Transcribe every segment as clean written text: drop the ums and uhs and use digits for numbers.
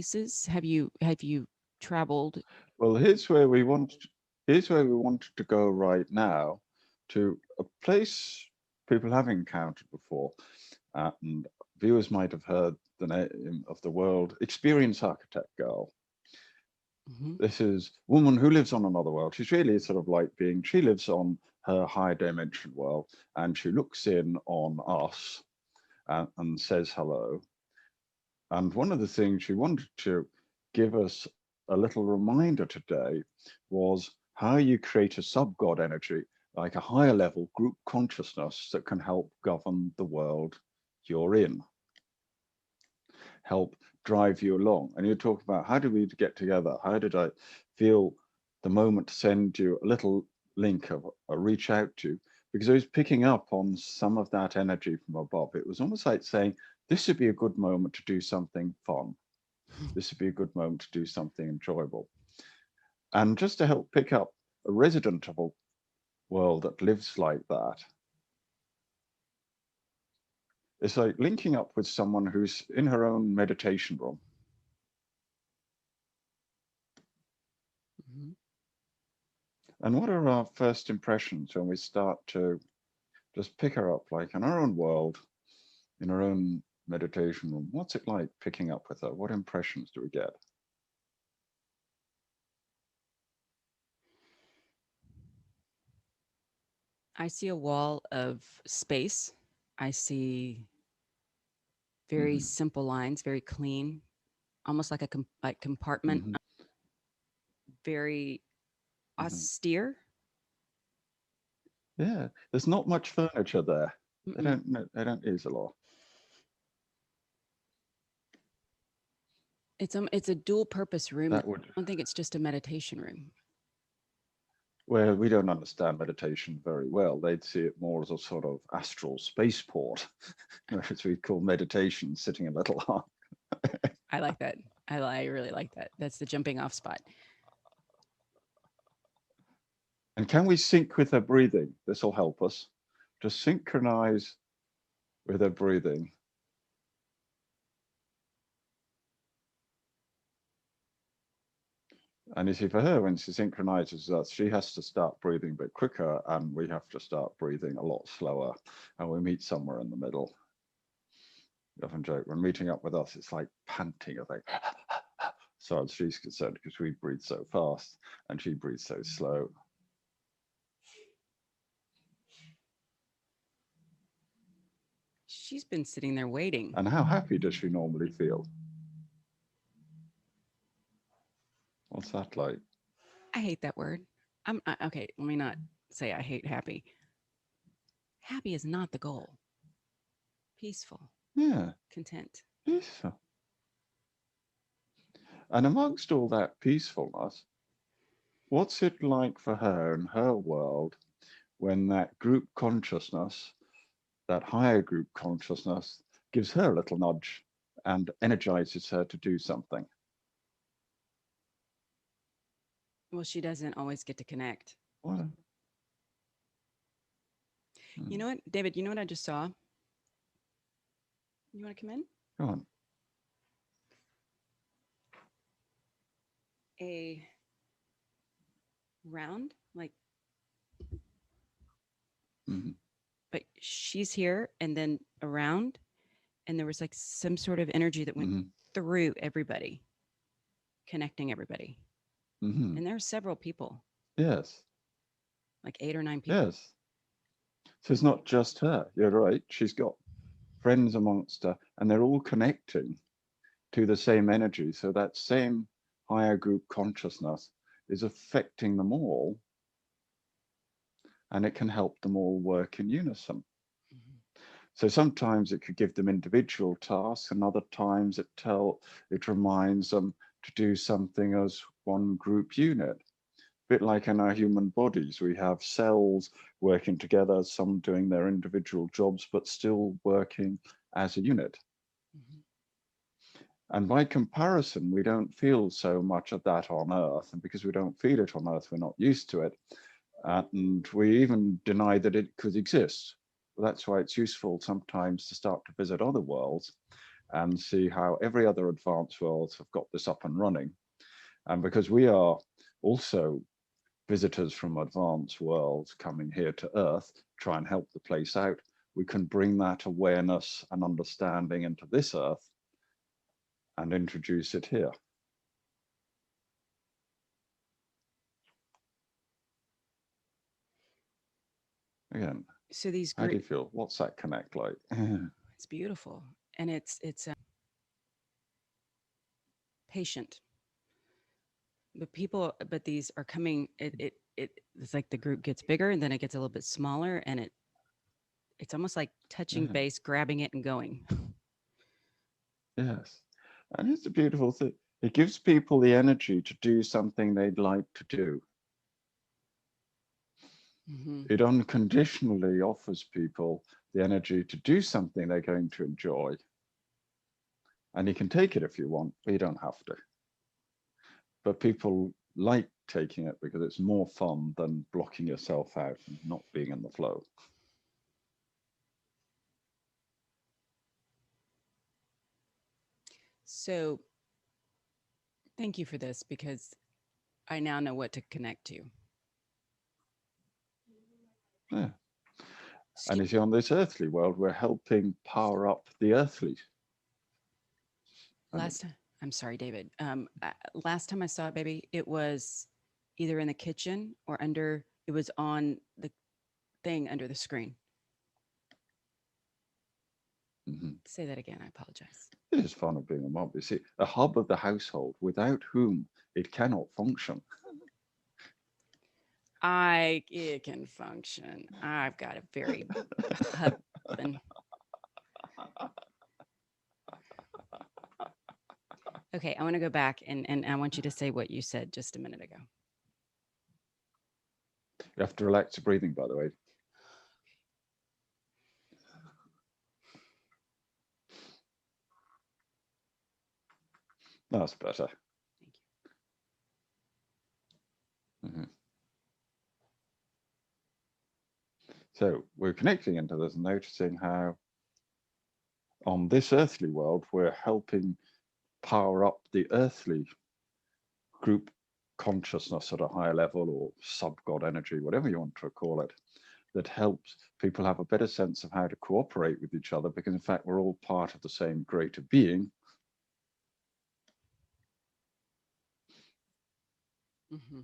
places? Have you traveled? Well, here's where we wanted to go right now, to a place people have encountered before, and viewers might have heard the name of the world experience architect girl. Hmm. This is a woman who lives on another world. She's really sort of like being, she lives on her high dimension world, and she looks in on us and says hello. And one of the things she wanted to give us a little reminder today was how you create a sub-God energy, like a higher level group consciousness that can help govern the world you're in, help drive you along. And you talk about, how did we get together? How did I feel the moment to send you a little link of a reach out to you? Because I was picking up on some of that energy from above. It was almost like saying, this would be a good moment to do something fun. This would be a good moment to do something enjoyable. And just to help pick up a resident of a world that lives like that, it's like linking up with someone who's in her own meditation room. Hmm. And what are our first impressions when we start to just pick her up, like in our own world, in our own meditation room? What's it like picking up with her? What impressions do we get? I see a wall of space. I see very Hmm. simple lines, very clean, almost like a like compartment, Hmm. very Hmm. austere. Yeah, there's not much furniture there. Mm-mm. They don't use a lot. It's a dual purpose room. I That would, don't think it's just a meditation room. well, we don't understand meditation very well. They'd see it more as a sort of astral spaceport, whereas we call meditation sitting a little high. I like that. I really like that. That's the jumping off spot. And can we sync with her breathing? This will help us to synchronize with her breathing. And you see, for her, when she synchronizes us, she has to start breathing a bit quicker, and we have to start breathing a lot slower. And we meet somewhere in the middle. We often joke when meeting up with us, it's like panting, I think. So as she's concerned, because we breathe so fast and she breathes so slow. She's been sitting there waiting. And how happy does she normally feel? What's that like? I hate that word. Okay. Let me not say I hate happy. Happy is not the goal. Peaceful, Yeah, content. peaceful. And amongst all that peacefulness, what's it like for her in her world when that group consciousness, that higher group consciousness, gives her a little nudge and energizes her to do something? Well, she doesn't always get to connect. What? You know what, David? You know what I just saw? You want to come in? Go on. A round, like, Hmm. but she's here and then around, and there was like some sort of energy that went Hmm. through everybody, connecting everybody. Hmm. And there are several people, Yes, like 8 or 9 people. yes. So it's not just her. You're right. She's got friends amongst her, and they're all connecting to the same energy. So that same higher group consciousness is affecting them all, and it can help them all work in unison. Mhm. So sometimes it could give them individual tasks, and other times it reminds them to do something as one group unit. A bit like in our human bodies, we have cells working together, some doing their individual jobs, but still working as a unit. Mhm. And by comparison, we don't feel so much of that on Earth. And because we don't feel it on Earth, we're not used to it. And we even deny that it could exist. Well, that's why it's useful sometimes to start to visit other worlds and see how every other advanced world have got this up and running. And because we are also visitors from advanced worlds coming here to Earth, try and help the place out, we can bring that awareness and understanding into this Earth and introduce it here. Again, So these how do great, you feel? What's that connect like? it's beautiful, and it's patient. But people, but these are coming. It's like the group gets bigger, and then it gets a little bit smaller, and it's almost like touching Yeah, base, grabbing it, and going. yes. And it's a beautiful thing. It gives people the energy to do something they'd like to do. Hmm. It unconditionally offers people the energy to do something they're going to enjoy. And you can take it if you want, but you don't have to. But people like taking it because it's more fun than blocking yourself out and not being in the flow. So thank you for this because I now know what to connect to. Yeah. And Excuse, you see, on this earthly world, we're helping power up the earthly. And last time, I'm sorry, David. Last time I saw it, baby, it was either in the kitchen or under. It was on the thing under the screen. mhm. Say that again. I apologize. It is fun of being a mom. You see, a hub of the household without whom it cannot function. It can function. I've got a very husband. Okay, I want to go back and I want you to say what you said just a minute ago. You have to relax your breathing, by the way. That's better. Thank Mhm. So we're connecting into this and noticing how on this earthly world, we're helping power up the earthly group consciousness at a higher level or sub God energy, whatever you want to call it, that helps people have a better sense of how to cooperate with each other because, in fact, we're all part of the same greater being. you. Hmm.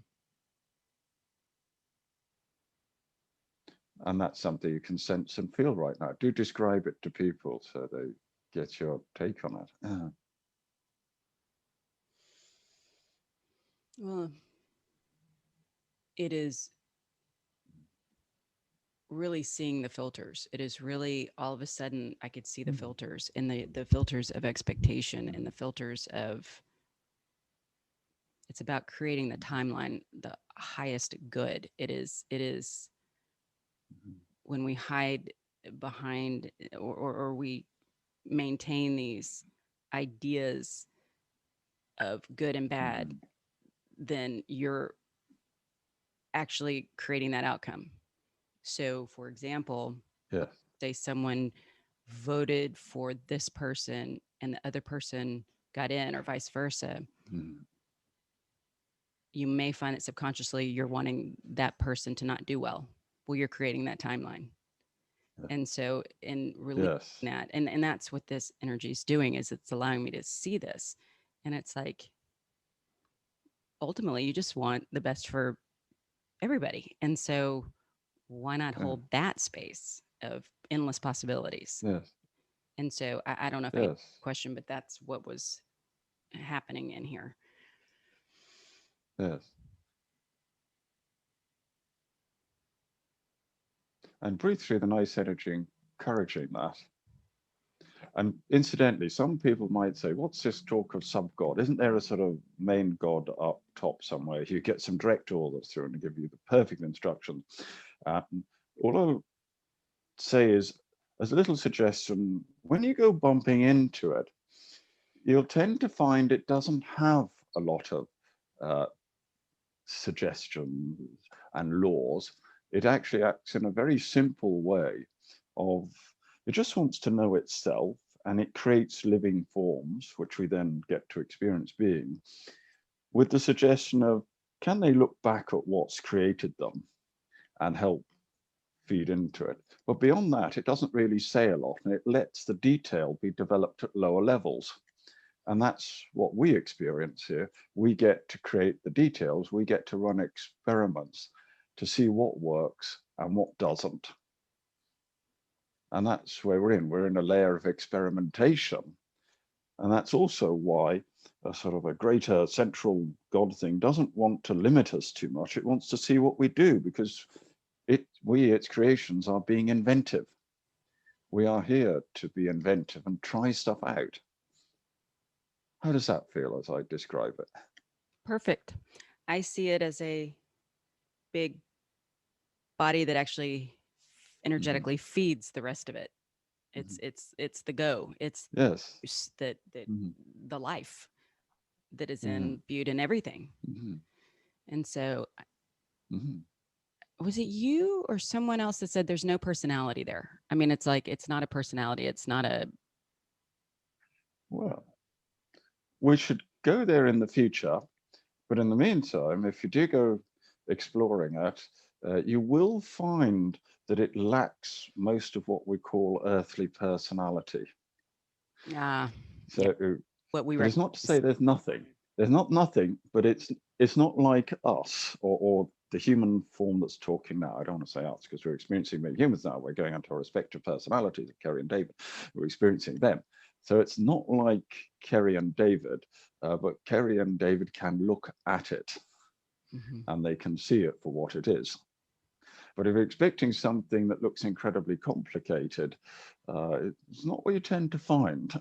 And that's something you can sense and feel right now. Do describe it to people so they get your take on it. Well, it is really seeing the filters. It is really all of a sudden I could see the Mm, filters and the filters of expectation and the filters of it's about creating the timeline, the highest good. It is mhm, when we hide behind or we maintain these ideas of good and bad, mhm. then you're actually creating that outcome. So, for example, Yes. say someone voted for this person and the other person got in, or vice versa, Mm, you may find that subconsciously you're wanting that person to not do well. Well, you're creating that timeline. yeah, And so, in releasing yes. that, and that's what this energy is doing, is it's allowing me to see this. And it's like, ultimately, you just want the best for everybody. And so, why not Yeah, hold that space of endless possibilities? yes. And so I don't know if I answered Yes. the question, but that's what was happening in here. Yes. And breathe through the nice energy, encouraging that. And incidentally, some people might say, what's this talk of sub-God? Isn't there a sort of main God up top somewhere? You get some direct orders through and give you the perfect instruction. All I'll say is, as a little suggestion, when you go bumping into it, you'll tend to find it doesn't have a lot of uh, suggestions and laws. It actually acts in a very simple way of, it just wants to know itself and it creates living forms, which we then get to experience being, with the suggestion of, can they look back at what's created them and help feed into it? But beyond that, it doesn't really say a lot, and it lets the detail be developed at lower levels. And that's what we experience here. We get to create the details, we get to run experiments to see what works and what doesn't. And that's where we're in a layer of experimentation. And that's also why a sort of a greater central God thing doesn't want to limit us too much. It wants to see what we do, because its creations are being inventive. We are here to be inventive and try stuff out. How does that feel as I describe it? Perfect. I see it as a big body that actually Mm-hmm. energetically feeds the rest of it. Mm-hmm. It's the go. It's Yes. that Mm-hmm. the life that is Mm-hmm. imbued in everything. Mm-hmm. And so, Mm-hmm. was it you or someone else that said there's no personality there? I mean, it's like it's not a personality. It's not a Well, we should go there in the future, but in the meantime, if you do go exploring it, you will find that it lacks most of what we call earthly personality. yeah, So, what we but it's not to say recognize. there's nothing. There's not nothing, but it's not like us, or the human form that's talking now. I don't want to say us, because we're experiencing being humans now. We're going into our respective personalities of Kerry and David. We're experiencing them. So it's not like Kerry and David, but Kerry and David can look at it Mhm. and they can see it for what it is. But if you're expecting something that looks incredibly complicated, it's not what you tend to find.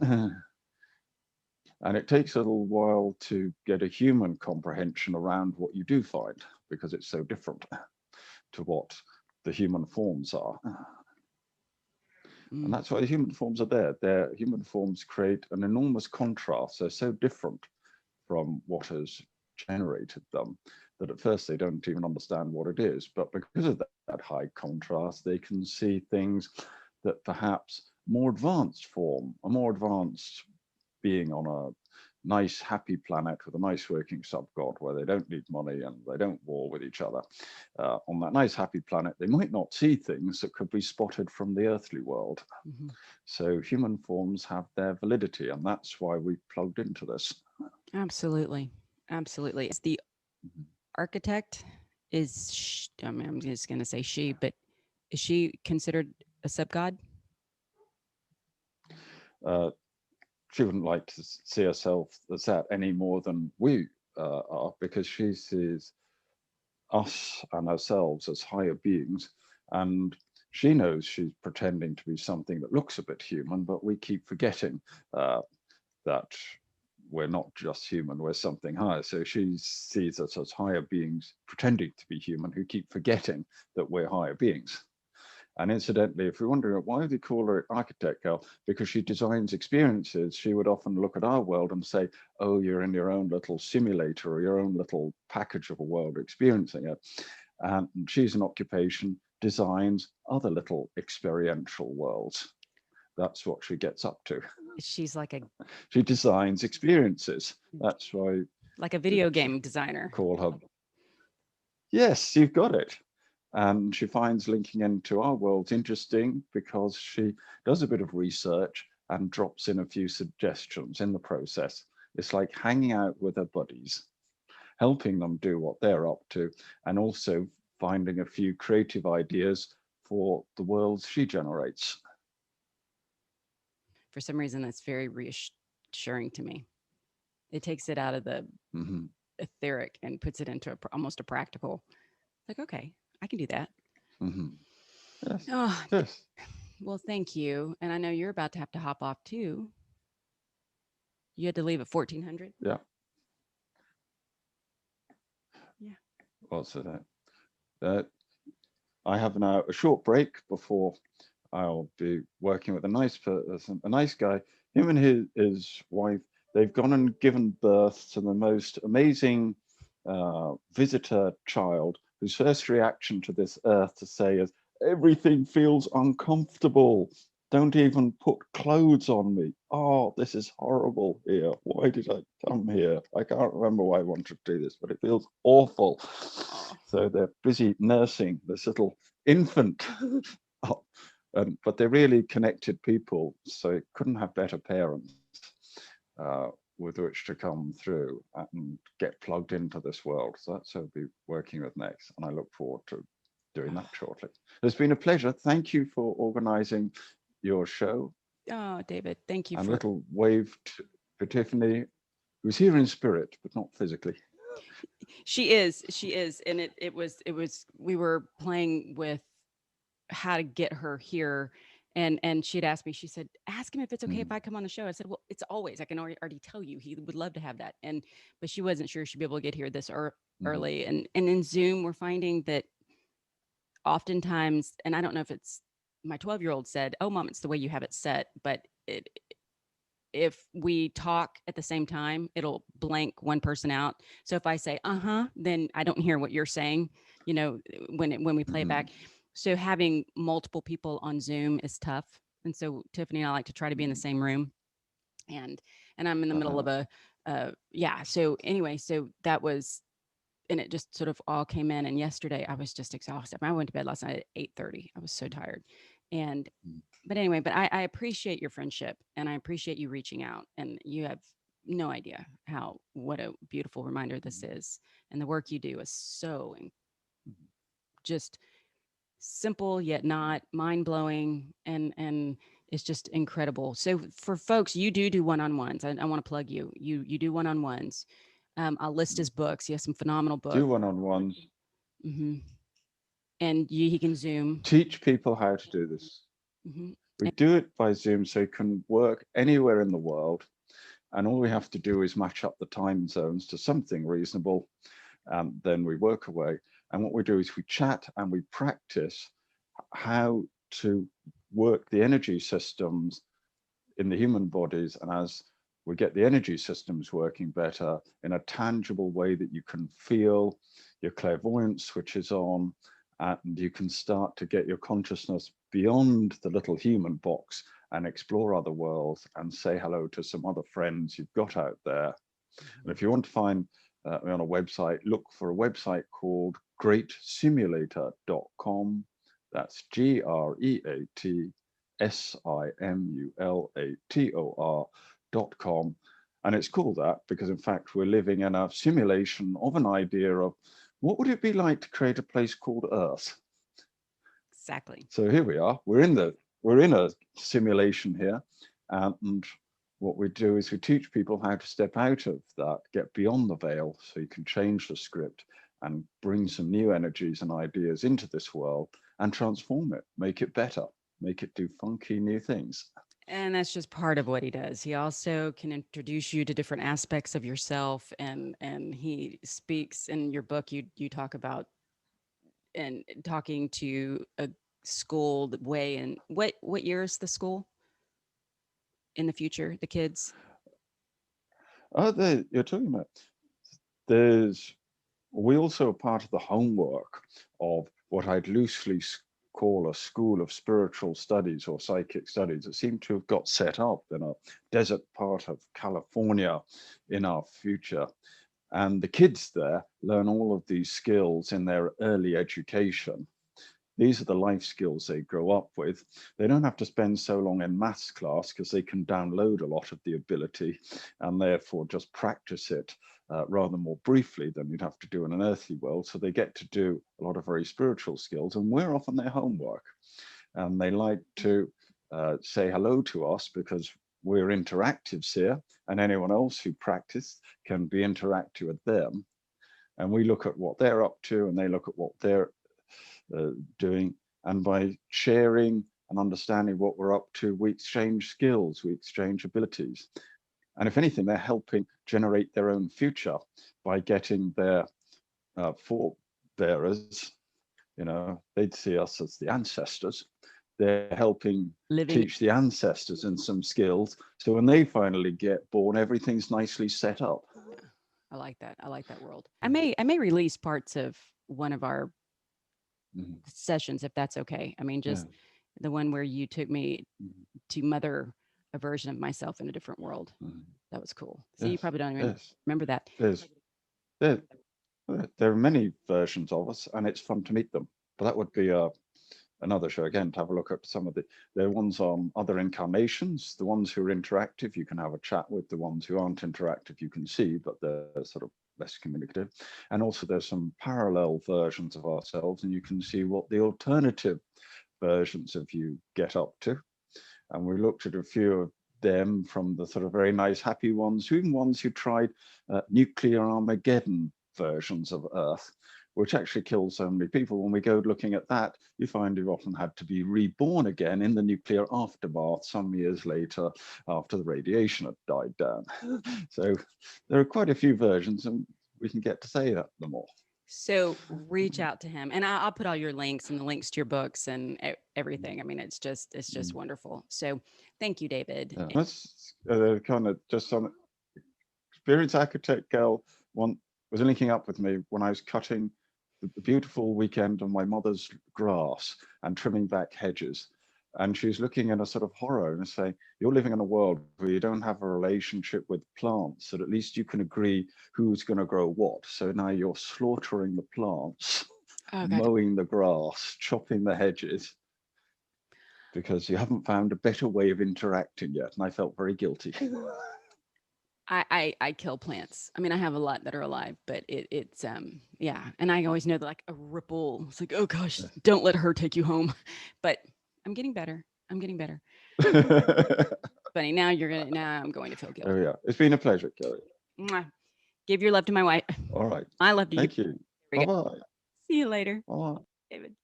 And it takes a little while to get a human comprehension around what you do find, because it's so different to what the human forms are. And Mm. that's why the human forms are there. Their human forms create an enormous contrast. They're so different from what has generated them that at first they don't even understand what it is. But because of that high contrast, they can see things that perhaps more advanced form, a more advanced being on a nice, happy planet with a nice working sub-god where they don't need money and they don't war with each other. On that nice, happy planet, they might not see things that could be spotted from the earthly world. Mhm. So human forms have their validity, and that's why we plugged into this. Absolutely, absolutely. Is the Mhm. architect I mean, I'm just going to say she, but is she considered a sub god? Uh, she wouldn't like to see herself as that any more than we are, because she sees us and ourselves as higher beings. And she knows she's pretending to be something that looks a bit human, but we keep forgetting that we're not just human, we're something higher. So she sees us as higher beings pretending to be human who keep forgetting that we're higher beings. And incidentally, if you're wondering why they call her architect girl, because she designs experiences, she would often look at our world and say, oh, you're in your own little simulator or your own little package of a world experiencing it. And she's an occupation, designs other little experiential worlds. That's what she gets up to. She's She designs experiences. That's why like a we video game designer. call her. Yes, you've got it. And she finds linking into our worlds interesting because she does a bit of research and drops in a few suggestions in the process. It's like hanging out with her buddies, helping them do what they're up to, and also finding a few creative ideas for the worlds she generates. For some reason, that's very reassuring to me. It takes it out of the Mm-hmm. etheric and puts it into almost a practical. Like, okay, I can do that. Mm-hmm. Yes, Oh, yes, well, thank you. And I know you're about to have to hop off too. You had to leave at 1400. yeah. Yeah. What's it? I have now a short break before I'll be working with a nice person, a nice guy. Him and his wife, they've gone and given birth to the most amazing visitor child, whose first reaction to this earth to say is, everything feels uncomfortable. Don't even put clothes on me. Oh, this is horrible here. Why did I come here? I can't remember why I wanted to do this, but it feels awful. Oh, So they're busy nursing this little infant. Oh, but they're really connected people, so it couldn't have better parents uh, with which to come through and get plugged into this world. So that's what I'll be working with next, and I look forward to doing that shortly. It's been a pleasure. Thank you for organizing your show, oh, David, thank you and for. little wave for Tiffany, who's here in spirit, but not physically. She is, and we were playing with how to get her here. And she'd asked me, she said, ask him if it's okay if Mm, I come on the show. I said, well, it's always, I can already tell you, he would love to have that. And, but she wasn't sure she'd be able to get here this mhm, early. And in Zoom, we're finding that oftentimes, and I don't know if it's my 12-year-old said, oh, mom, it's the way you have it set. But it, if we talk at the same time, it'll blank one person out. So if I say, uh-huh, then I don't hear what you're saying, when we play it mhm, back. So having multiple people on Zoom is tough. And so Tiffany and I like to try to be in the mhm. same room, and I'm in the middle Uh-huh. of a yeah. So anyway, so that was, and it just sort of all came in. And yesterday I was just exhausted. I went to bed last night at 8:30. I was so tired. And Mm, but anyway, but I appreciate your friendship, and I appreciate you reaching out. And you have no idea how, what a beautiful reminder this mhm, is. And the work you do is so mhm, just simple yet not mind blowing, and it's just incredible. So for folks, you do one-on-ones. I want to plug you. You do one-on-ones. I'll list mhm. his books. He has some phenomenal Do books. one-on-ones. Hmm. And he can Zoom. Teach people how to do this. Hmm. We do it by Zoom so you can work anywhere in the world. And all we have to do is match up the time zones to something reasonable. And then we work away. And what we do is we chat and we practice how to work the energy systems in the human bodies. And as we get the energy systems working better in a tangible way that you can feel, your clairvoyance switches on, and you can start to get your consciousness beyond the little human box and explore other worlds and say hello to some other friends you've got out there. And if you want to find me on a website, look for a website called greatsimulator.com. That's GREATSIMULATOR.com. And it's called that because, in fact, we're living in a simulation of an idea of what would it be like to create a place called Earth? Exactly. So here we are. We're in a simulation here, and what we do is we teach people how to step out of that, get beyond the veil, so you can change the script and bring some new energies and ideas into this world and transform it, make it better, make it do funky new things. And that's just part of what he does. He also can introduce you to different aspects of yourself, and he speaks in your book. You talk about and talking to a school way. And what year is the school in the future? The kids. Oh, you're talking about there's we also are part of the homework of what I'd loosely call a school of spiritual studies or psychic studies that seem to have got set up in a desert part of California in our future. And the kids there learn all of these skills in their early education. These are the life skills they grow up with. They don't have to spend so long in maths class because they can download a lot of the ability and therefore just practice it rather more briefly than you'd have to do in an earthly world. So they get to do a lot of very spiritual skills, and we're often their homework. And they like to say hello to us because we're interactives here, and anyone else who practice can be interactive with them. And we look at what they're up to, and they look at what they're doing. And by sharing and understanding what we're up to, we exchange skills, we exchange abilities. And if anything, they're helping generate their own future by getting their forebearers, they'd see us as the ancestors. They're helping Living. teach the ancestors in some skills. So when they finally get born, everything's nicely set up. Yeah, I like that. I like that world. I may release parts of one of our Mhm. sessions if that's okay. I mean, Yeah. just the one where you took me Mm, to mother a version of myself in a different world. mm. That was cool. See, you Yes, probably don't even yes. remember that. There's there there are many versions of us, and it's fun to meet them. But that would be another show again to have a look at some of the ones on other incarnations, the ones who are interactive. You can have a chat with the ones who aren't interactive. You can see, but they're sort of less communicative. And also, there's some parallel versions of ourselves, and you can see what the alternative versions of you get up to. And we looked at a few of them, from the sort of very nice, happy ones, even ones who tried nuclear Armageddon versions of Earth, which actually kills so many people. When we go looking at that, you find you've often had to be reborn again in the nuclear aftermath some years later after the radiation had died down. So there are quite a few versions, and we can get to say that them all. So reach out to him, and I'll put all your links and the links to your books and everything. I mean, it's just Mm. wonderful. So thank you, David. Yeah, that's kind of just some experienced architect girl one was linking up with me when I was cutting the beautiful weekend of my mother's grass and trimming back hedges. And she's looking in a sort of horror and saying, "You're living in a world where you don't have a relationship with plants, that at least you can agree who's going to grow what. So now you're slaughtering the plants, Oh God, mowing the grass, chopping the hedges, because you haven't found a better way of interacting yet." And I felt very guilty. I kill plants. I mean, I have a lot that are alive, but it's yeah, and I always know that like a ripple. It's like, oh gosh, don't let her take you home. But I'm getting better. I'm getting better. Funny. Now I'm going to feel There guilty. we are. It's been a pleasure, Kerry. Mwah. Give your love to my wife. All right. I love to you. Thank you. There we Bye go. bye. See you later, Bye. David.